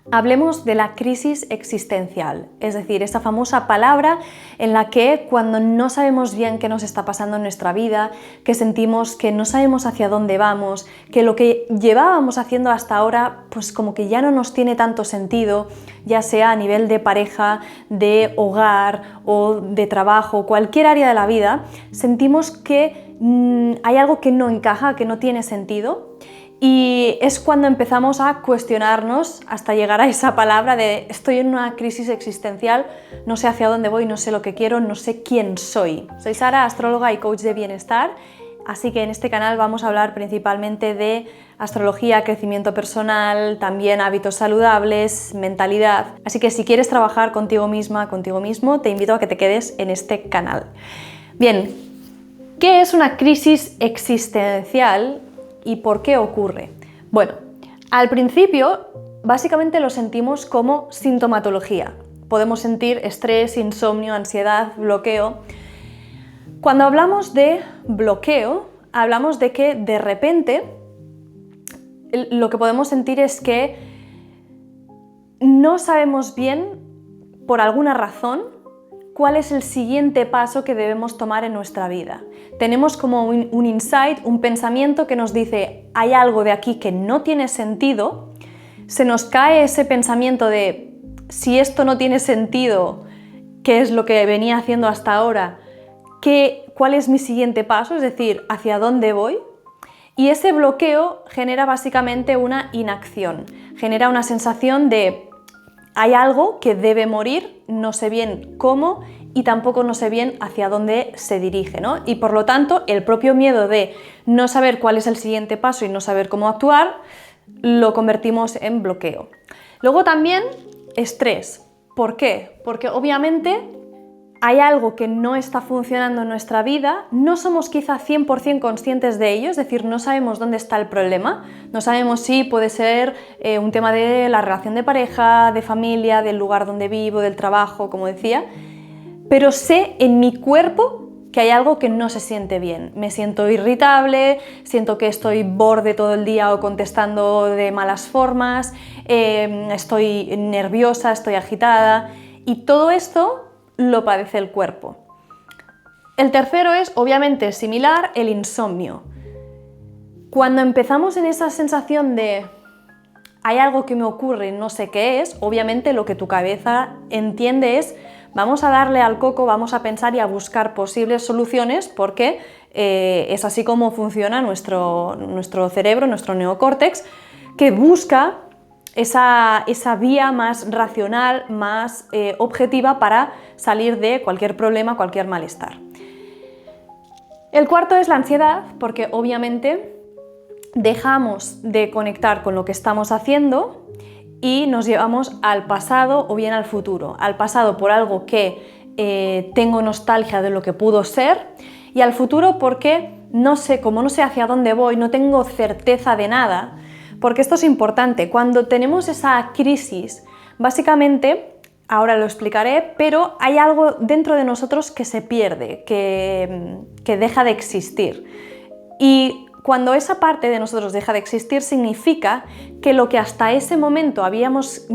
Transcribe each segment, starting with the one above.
Hablemos de la crisis existencial, es decir, esa famosa palabra en la que cuando no sabemos bien qué nos está pasando en nuestra vida, que sentimos que no sabemos hacia dónde vamos, que lo que llevábamos haciendo hasta ahora pues como que ya no nos tiene tanto sentido, ya sea a nivel de pareja, de hogar o de trabajo, cualquier área de la vida, sentimos que hay algo que no encaja, que no tiene sentido. Y es cuando empezamos a cuestionarnos hasta llegar a esa palabra de estoy en una crisis existencial, no sé hacia dónde voy, no sé lo que quiero, no sé quién soy. Soy Sara, astróloga y coach de bienestar, así que en este canal vamos a hablar principalmente de astrología, crecimiento personal, también hábitos saludables, mentalidad. Así que si quieres trabajar contigo misma, contigo mismo, te invito a que te quedes en este canal. Bien, ¿qué es una crisis existencial? ¿Y por qué ocurre? Bueno, al principio básicamente lo sentimos como sintomatología. Podemos sentir estrés, insomnio, ansiedad, bloqueo. Cuando hablamos de bloqueo, hablamos de que de repente lo que podemos sentir es que no sabemos bien, por alguna razón, cuál es el siguiente paso que debemos tomar en nuestra vida. Tenemos como un insight, un pensamiento que nos dice hay algo de aquí que no tiene sentido, se nos cae ese pensamiento de si esto no tiene sentido, ¿qué es lo que venía haciendo hasta ahora? ¿Cuál es mi siguiente paso? Es decir, ¿hacia dónde voy? Y ese bloqueo genera básicamente una inacción, genera una sensación de hay algo que debe morir, no sé bien cómo y tampoco no sé bien hacia dónde se dirige, ¿no? Y por lo tanto, el propio miedo de no saber cuál es el siguiente paso y no saber cómo actuar, lo convertimos en bloqueo. Luego también estrés. ¿Por qué? Porque obviamente hay algo que no está funcionando en nuestra vida, no somos quizá 100% conscientes de ello, es decir, no sabemos dónde está el problema, no sabemos si puede ser un tema de la relación de pareja, de familia, del lugar donde vivo, del trabajo, como decía, pero sé en mi cuerpo que hay algo que no se siente bien. Me siento irritable, siento que estoy borde todo el día o contestando de malas formas, estoy nerviosa, estoy agitada y todo esto lo padece el cuerpo. El tercero es, obviamente, similar, el insomnio. Cuando empezamos en esa sensación de hay algo que me ocurre, no sé qué es, obviamente lo que tu cabeza entiende es vamos a darle al coco, vamos a pensar y a buscar posibles soluciones porque es así como funciona nuestro cerebro, nuestro neocórtex, que busca esa vía más racional, más objetiva para salir de cualquier problema, cualquier malestar. El cuarto es la ansiedad, porque obviamente dejamos de conectar con lo que estamos haciendo y nos llevamos al pasado o bien al futuro. Al pasado por algo que tengo nostalgia de lo que pudo ser y al futuro porque como no sé hacia dónde voy, no tengo certeza de nada. Porque esto es importante, cuando tenemos esa crisis, básicamente, ahora lo explicaré, pero hay algo dentro de nosotros que se pierde, que deja de existir. Y cuando esa parte de nosotros deja de existir, significa que lo que hasta ese momento habíamos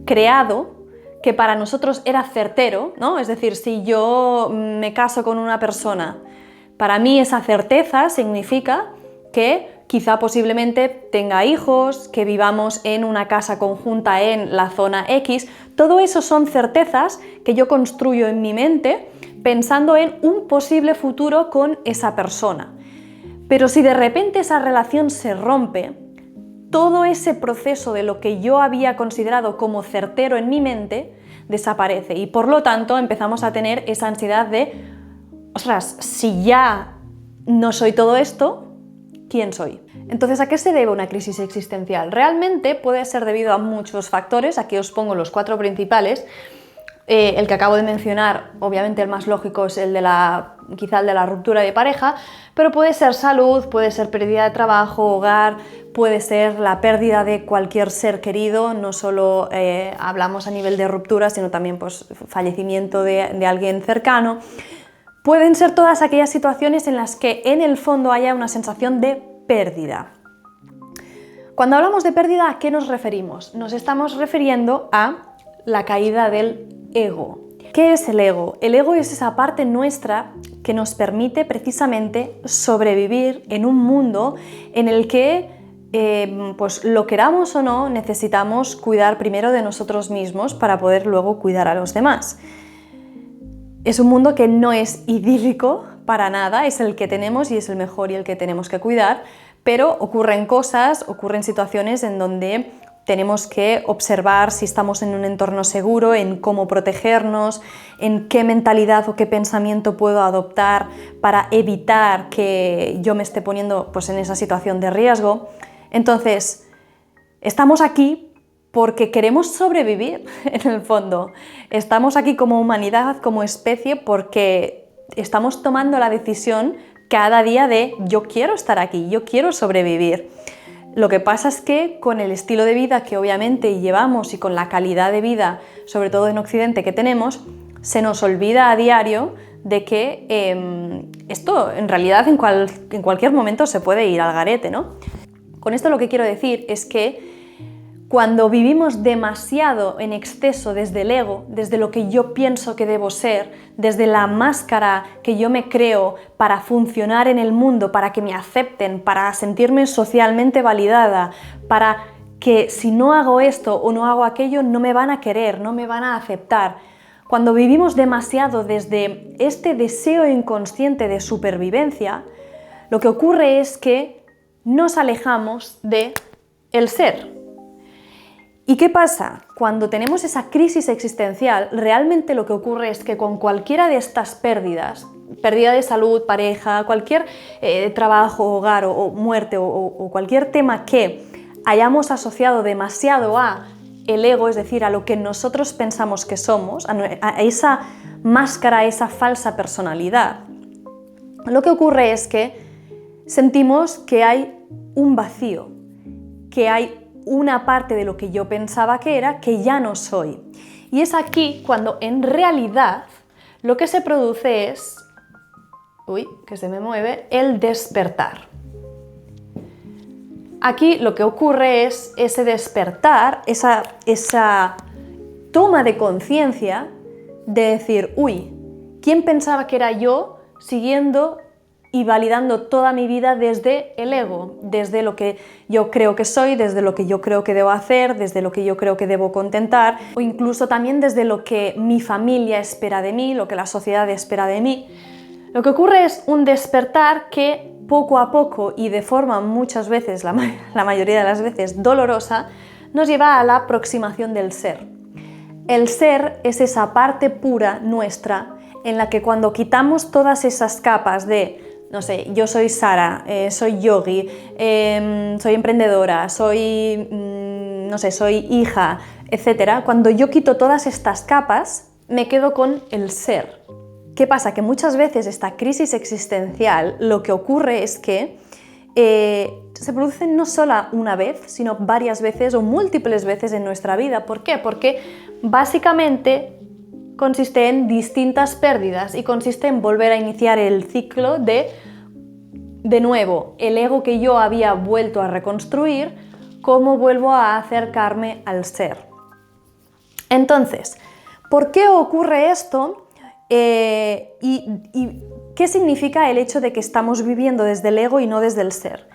creado, que para nosotros era certero, ¿no? Es decir, si yo me caso con una persona, para mí esa certeza significa que quizá posiblemente tenga hijos, que vivamos en una casa conjunta en la zona X. Todo eso son certezas que yo construyo en mi mente pensando en un posible futuro con esa persona. Pero si de repente esa relación se rompe, todo ese proceso de lo que yo había considerado como certero en mi mente desaparece y por lo tanto empezamos a tener esa ansiedad de ostras, si ya no soy todo esto, ¿quién soy? Entonces, ¿a qué se debe una crisis existencial? Realmente puede ser debido a muchos factores, aquí os pongo los 4 principales. El que acabo de mencionar, obviamente el más lógico es quizá el de la ruptura de pareja, pero puede ser salud, puede ser pérdida de trabajo, hogar, puede ser la pérdida de cualquier ser querido, no solo hablamos a nivel de ruptura, sino también pues, fallecimiento de alguien cercano. Pueden ser todas aquellas situaciones en las que en el fondo haya una sensación de pérdida. Cuando hablamos de pérdida, ¿a qué nos referimos? Nos estamos refiriendo a la caída del ego. ¿Qué es el ego? El ego es esa parte nuestra que nos permite precisamente sobrevivir en un mundo en el que, pues lo queramos o no, necesitamos cuidar primero de nosotros mismos para poder luego cuidar a los demás. Es un mundo que no es idílico para nada, es el que tenemos y es el mejor y el que tenemos que cuidar, pero ocurren cosas, ocurren situaciones en donde tenemos que observar si estamos en un entorno seguro, en cómo protegernos, en qué mentalidad o qué pensamiento puedo adoptar para evitar que yo me esté poniendo pues, en esa situación de riesgo. Entonces, estamos aquí porque queremos sobrevivir, en el fondo. Estamos aquí como humanidad, como especie, porque estamos tomando la decisión cada día de yo quiero estar aquí, yo quiero sobrevivir. Lo que pasa es que con el estilo de vida que obviamente llevamos y con la calidad de vida, sobre todo en Occidente, que tenemos, se nos olvida a diario de que esto en realidad en cualquier momento se puede ir al garete, ¿no? Con esto lo que quiero decir es que cuando vivimos demasiado en exceso desde el ego, desde lo que yo pienso que debo ser, desde la máscara que yo me creo para funcionar en el mundo, para que me acepten, para sentirme socialmente validada, para que si no hago esto o no hago aquello no me van a querer, no me van a aceptar. Cuando vivimos demasiado desde este deseo inconsciente de supervivencia, lo que ocurre es que nos alejamos de el ser. ¿Y qué pasa? Cuando tenemos esa crisis existencial, realmente lo que ocurre es que con cualquiera de estas pérdidas, pérdida de salud, pareja, cualquier trabajo, hogar o muerte o cualquier tema que hayamos asociado demasiado a el ego, es decir, a lo que nosotros pensamos que somos, a esa máscara, a esa falsa personalidad, lo que ocurre es que sentimos que hay un vacío, que hay una parte de lo que yo pensaba que era, que ya no soy. Y es aquí cuando en realidad lo que se produce es, que se me mueve, el despertar. Aquí lo que ocurre es ese despertar, esa toma de conciencia de decir, ¿quién pensaba que era yo siguiendo y validando toda mi vida desde el ego, desde lo que yo creo que soy, desde lo que yo creo que debo hacer, desde lo que yo creo que debo contentar, o incluso también desde lo que mi familia espera de mí, lo que la sociedad espera de mí? Lo que ocurre es un despertar que poco a poco y de forma muchas veces, la mayoría de las veces dolorosa, nos lleva a la aproximación del ser. El ser es esa parte pura nuestra en la que cuando quitamos todas esas capas de no sé, yo soy Sara, soy yogi, soy emprendedora, soy, no sé, soy hija, etc. Cuando yo quito todas estas capas, me quedo con el ser. ¿Qué pasa? Que muchas veces esta crisis existencial lo que ocurre es que se produce no solo una vez, sino varias veces o múltiples veces en nuestra vida. ¿Por qué? Porque básicamente consiste en distintas pérdidas y consiste en volver a iniciar el ciclo de nuevo, el ego que yo había vuelto a reconstruir, cómo vuelvo a acercarme al ser. Entonces, ¿por qué ocurre esto? ¿Y qué significa el hecho de que estamos viviendo desde el ego y no desde el ser?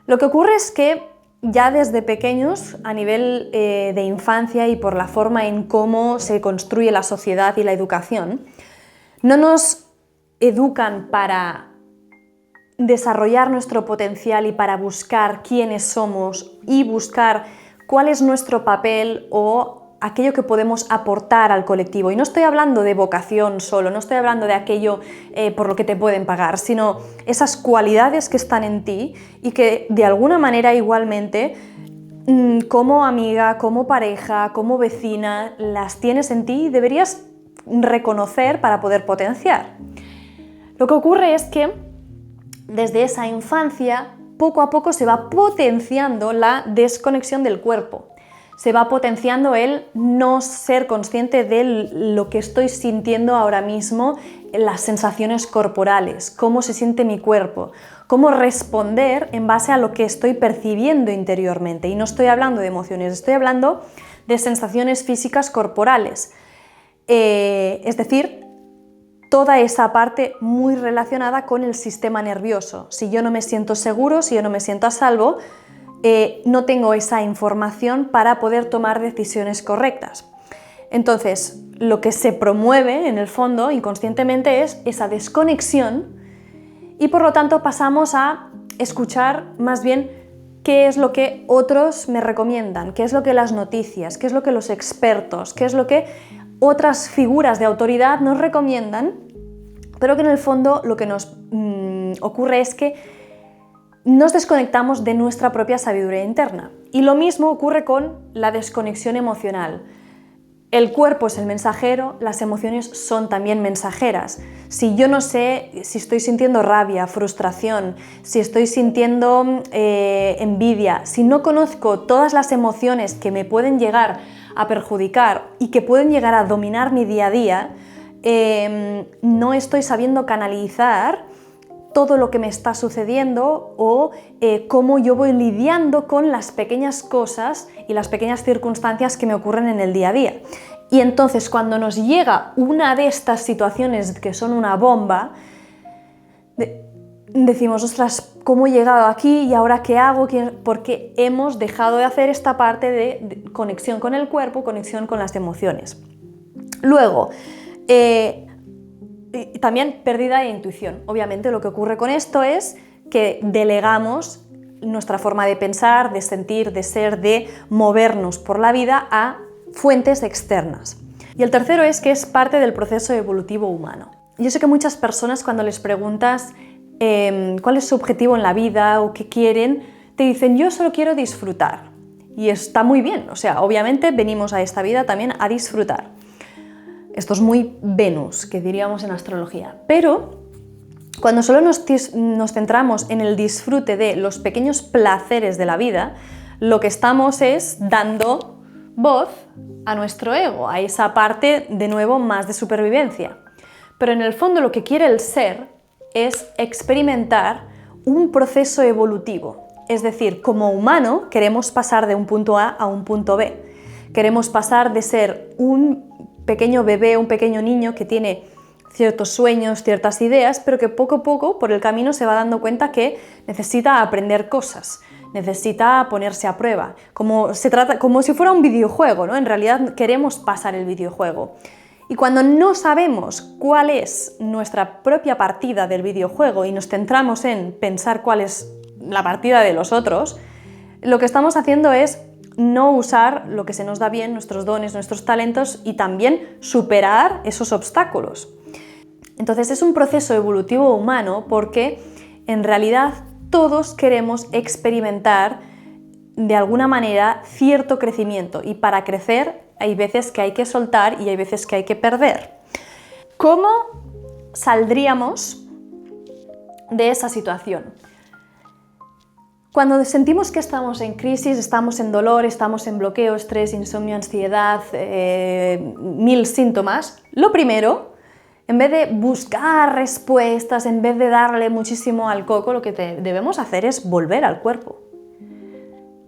Lo que ocurre es que ya desde pequeños, a nivel de infancia y por la forma en cómo se construye la sociedad y la educación, no nos educan para desarrollar nuestro potencial y para buscar quiénes somos y buscar cuál es nuestro papel o aquello que podemos aportar al colectivo. Y no estoy hablando de vocación solo, no estoy hablando de aquello por lo que te pueden pagar, sino esas cualidades que están en ti y que de alguna manera igualmente como amiga, como pareja, como vecina, las tienes en ti y deberías reconocer para poder potenciar. Lo que ocurre es que desde esa infancia poco a poco se va potenciando la desconexión del cuerpo. se va potenciando el no ser consciente de lo que estoy sintiendo ahora mismo, las sensaciones corporales, cómo se siente mi cuerpo, cómo responder en base a lo que estoy percibiendo interiormente. Y no estoy hablando de emociones, estoy hablando de sensaciones físicas corporales. Es decir, toda esa parte muy relacionada con el sistema nervioso. Si yo no me siento seguro, si yo no me siento a salvo, no tengo esa información para poder tomar decisiones correctas. Entonces, lo que se promueve en el fondo inconscientemente es esa desconexión y por lo tanto pasamos a escuchar más bien qué es lo que otros me recomiendan, qué es lo que las noticias, qué es lo que los expertos, qué es lo que otras figuras de autoridad nos recomiendan, pero que en el fondo lo que nos ocurre es que nos desconectamos de nuestra propia sabiduría interna. Y lo mismo ocurre con la desconexión emocional. El cuerpo es el mensajero, las emociones son también mensajeras. Si yo no sé si estoy sintiendo rabia, frustración, si estoy sintiendo envidia, si no conozco todas las emociones que me pueden llegar a perjudicar y que pueden llegar a dominar mi día a día, no estoy sabiendo canalizar todo lo que me está sucediendo o cómo yo voy lidiando con las pequeñas cosas y las pequeñas circunstancias que me ocurren en el día a día. Y entonces cuando nos llega una de estas situaciones que son una bomba, decimos, ostras, ¿cómo he llegado aquí y ahora qué hago? Porque hemos dejado de hacer esta parte de conexión con el cuerpo, conexión con las emociones. Luego, y también pérdida de intuición. Obviamente lo que ocurre con esto es que delegamos nuestra forma de pensar, de sentir, de ser, de movernos por la vida a fuentes externas. Y el tercero es que es parte del proceso evolutivo humano. Yo sé que muchas personas cuando les preguntas cuál es su objetivo en la vida o qué quieren, te dicen yo solo quiero disfrutar. Y está muy bien, o sea, obviamente venimos a esta vida también a disfrutar. Esto es muy Venus, que diríamos en astrología. Pero cuando solo nos centramos en el disfrute de los pequeños placeres de la vida, lo que estamos es dando voz a nuestro ego, a esa parte, de nuevo, más de supervivencia. Pero en el fondo lo que quiere el ser es experimentar un proceso evolutivo. Es decir, como humano queremos pasar de un punto A a un punto B. Queremos pasar de ser un pequeño bebé, un pequeño niño que tiene ciertos sueños, ciertas ideas, pero que poco a poco por el camino se va dando cuenta que necesita aprender cosas, necesita ponerse a prueba, como si fuera un videojuego, ¿no? En realidad queremos pasar el videojuego. Y cuando no sabemos cuál es nuestra propia partida del videojuego y nos centramos en pensar cuál es la partida de los otros, lo que estamos haciendo es no usar lo que se nos da bien, nuestros dones, nuestros talentos y también superar esos obstáculos. Entonces es un proceso evolutivo humano porque en realidad todos queremos experimentar de alguna manera cierto crecimiento y para crecer hay veces que hay que soltar y hay veces que hay que perder. ¿Cómo saldríamos de esa situación? Cuando sentimos que estamos en crisis, estamos en dolor, estamos en bloqueo, estrés, insomnio, ansiedad, 1000 síntomas, lo primero, en vez de buscar respuestas, en vez de darle muchísimo al coco, lo que debemos hacer es volver al cuerpo.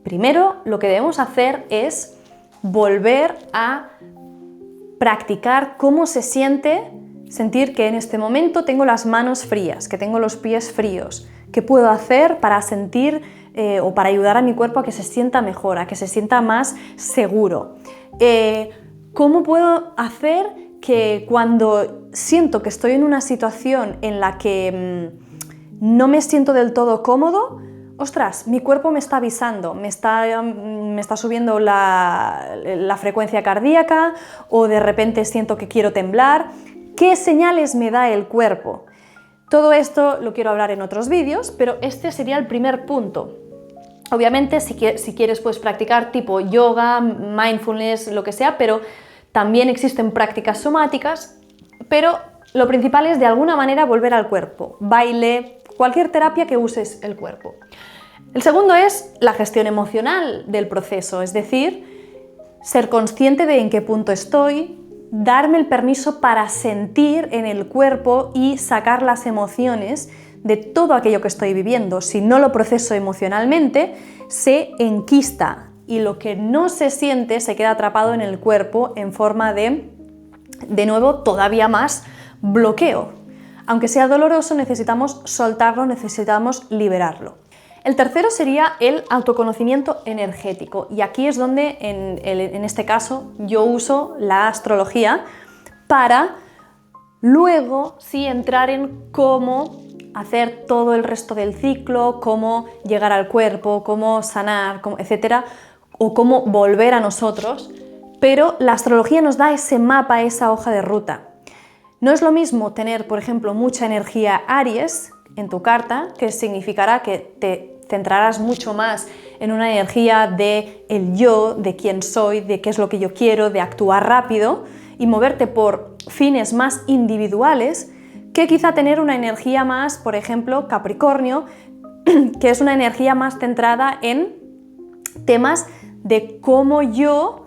Primero, lo que debemos hacer es volver a practicar cómo se siente sentir que en este momento tengo las manos frías, que tengo los pies fríos. ¿Qué puedo hacer para sentir o para ayudar a mi cuerpo a que se sienta mejor, a que se sienta más seguro? ¿Cómo puedo hacer que cuando siento que estoy en una situación en la que no me siento del todo cómodo, ostras, mi cuerpo me está avisando, me está subiendo la frecuencia cardíaca o de repente siento que quiero temblar? ¿Qué señales me da el cuerpo? Todo esto lo quiero hablar en otros vídeos, pero este sería el primer punto. Obviamente, si quieres puedes practicar tipo yoga, mindfulness, lo que sea, pero también existen prácticas somáticas, pero lo principal es de alguna manera volver al cuerpo, baile, cualquier terapia que uses el cuerpo. El segundo es la gestión emocional del proceso, es decir, ser consciente de en qué punto estoy, darme el permiso para sentir en el cuerpo y sacar las emociones de todo aquello que estoy viviendo. Si no lo proceso emocionalmente, se enquista y lo que no se siente se queda atrapado en el cuerpo en forma de nuevo, todavía más bloqueo. Aunque sea doloroso, necesitamos soltarlo, necesitamos liberarlo. El tercero sería el autoconocimiento energético, y aquí es donde en este caso yo uso la astrología para luego sí entrar en cómo hacer todo el resto del ciclo, cómo llegar al cuerpo, cómo sanar, etcétera, o cómo volver a nosotros, pero la astrología nos da ese mapa, esa hoja de ruta. No es lo mismo tener, por ejemplo, mucha energía Aries en tu carta, que significará que te centrarás mucho más en una energía de el yo, de quién soy, de qué es lo que yo quiero, de actuar rápido y moverte por fines más individuales, que quizá tener una energía más, por ejemplo, Capricornio, que es una energía más centrada en temas de cómo yo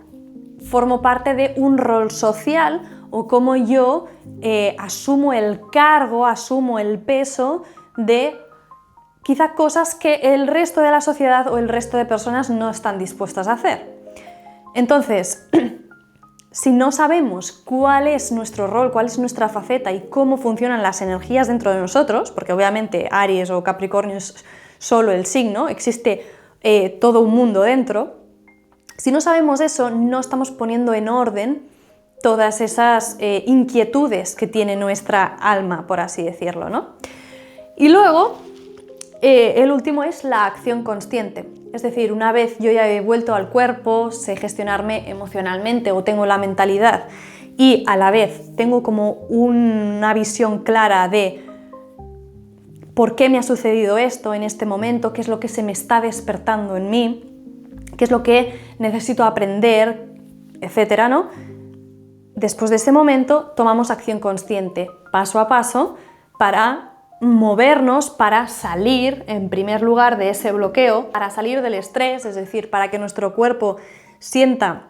formo parte de un rol social o cómo yo asumo el cargo, asumo el peso de quizá cosas que el resto de la sociedad o el resto de personas no están dispuestas a hacer. Entonces, si no sabemos cuál es nuestro rol, cuál es nuestra faceta y cómo funcionan las energías dentro de nosotros, porque obviamente Aries o Capricornio es solo el signo, existe todo un mundo dentro, si no sabemos eso, no estamos poniendo en orden todas esas inquietudes que tiene nuestra alma, por así decirlo, ¿no? Y luego, el último es la acción consciente. Es decir, una vez yo ya he vuelto al cuerpo, sé gestionarme emocionalmente o tengo la mentalidad y a la vez tengo como una visión clara de por qué me ha sucedido esto en este momento, qué es lo que se me está despertando en mí, qué es lo que necesito aprender, etcétera, ¿no? Después de ese momento tomamos acción consciente, paso a paso, para movernos, para salir en primer lugar de ese bloqueo, para salir del estrés, es decir, para que nuestro cuerpo sienta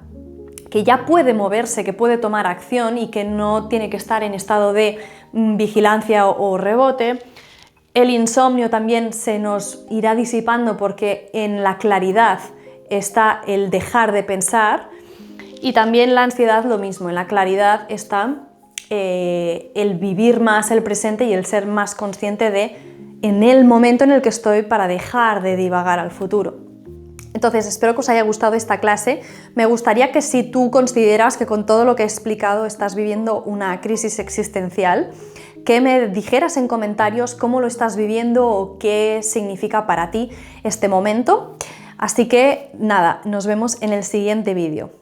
que ya puede moverse, que puede tomar acción y que no tiene que estar en estado de vigilancia o rebote. El insomnio también se nos irá disipando porque en la claridad está el dejar de pensar, y también la ansiedad lo mismo, en la claridad está el vivir más el presente y el ser más consciente de en el momento en el que estoy para dejar de divagar al futuro. Entonces, espero que os haya gustado esta clase. Me gustaría que si tú consideras que con todo lo que he explicado estás viviendo una crisis existencial, que me dijeras en comentarios cómo lo estás viviendo o qué significa para ti este momento. Así que nada, nos vemos en el siguiente vídeo.